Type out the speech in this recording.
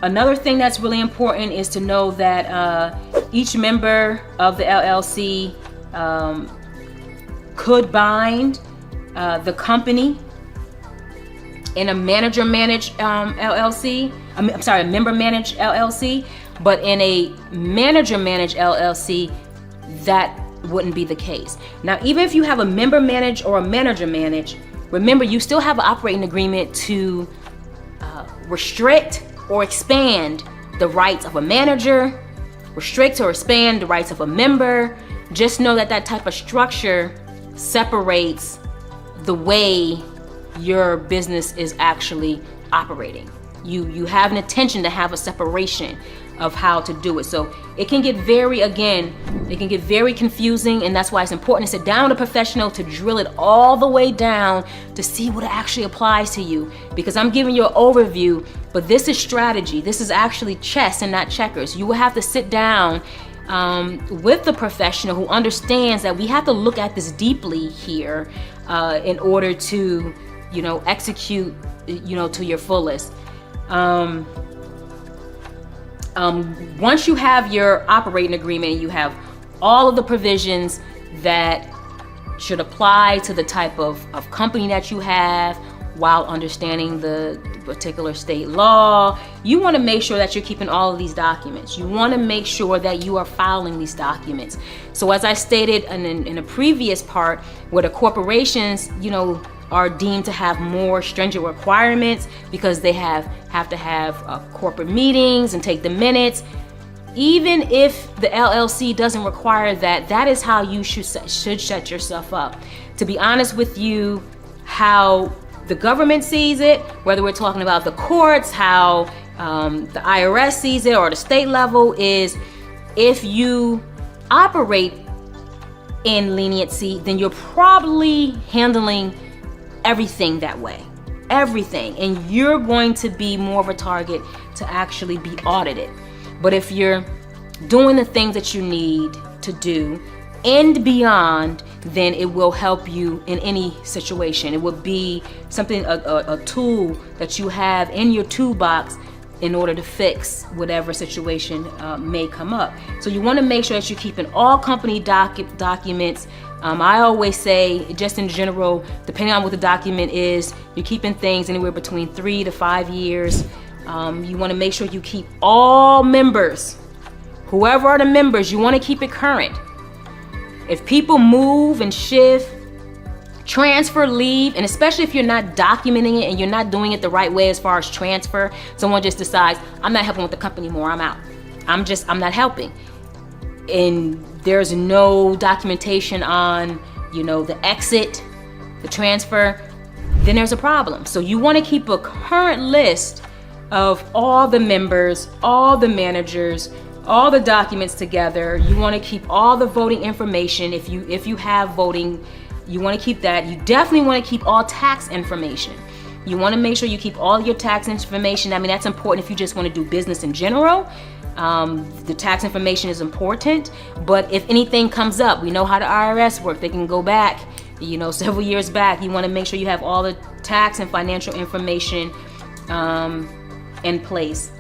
Another thing that's really important is to know that each member of the LLC could bind the company in a manager-managed LLC. I'm sorry, a member-managed LLC. But in a manager-managed LLC, that wouldn't be the case. Now, even if you have a member-managed or a manager-managed, remember you still have an operating agreement to restrict or expand the rights of a manager, restrict or expand the rights of a member. Just know that that type of structure separates the way your business is actually operating. You have an intention to have a separation of how to do it. So it can get very confusing, and that's why it's important to sit down with a professional to drill it all the way down to see what actually applies to you. Because I'm giving you an overview, but this is strategy. This is actually chess and not checkers. You will have to sit down with the professional who understands that we have to look at this deeply here in order to, execute, to your fullest. Once you have your operating agreement, you have all of the provisions that should apply to the type of company that you have while understanding the particular state law. You want to make sure that you're keeping all of these documents. You want to make sure that you are filing these documents. So as I stated in a previous part, where the corporations, are deemed to have more stringent requirements because they have to have corporate meetings and take the minutes. Even if the LLC doesn't require that, that is how you should set yourself up. To be honest with you, how the government sees it, whether we're talking about the courts, how the IRS sees it, or the state level, is if you operate in leniency, then you're probably handling everything that way, everything, and you're going to be more of a target to actually be audited. But if you're doing the things that you need to do and beyond, then it will help you in any situation. It will be something, a tool that you have in your toolbox in order to fix whatever situation may come up. So you want to make sure that you're keeping all company documents. I always say, just in general, depending on what the document is, you're keeping things anywhere between 3 to 5 years. You want to make sure you keep all members, whoever are the members, you want to keep it current. If people move and shift, transfer, leave, and especially if you're not documenting it and you're not doing it the right way as far as transfer, someone just decides, I'm not helping with the company anymore, I'm out. I'm not helping. And there's no documentation on, the exit, the transfer, then there's a problem. So you want to keep a current list of all the members, all the managers, all the documents together. You want to keep all the voting information. If you have voting, you want to keep that. You definitely want to keep all tax information. You want to make sure you keep all your tax information. I mean, that's important if you just want to do business in general. The tax information is important, but if anything comes up, we know how the IRS work. They can go back, several years back. You want to make sure you have all the tax and financial information in place.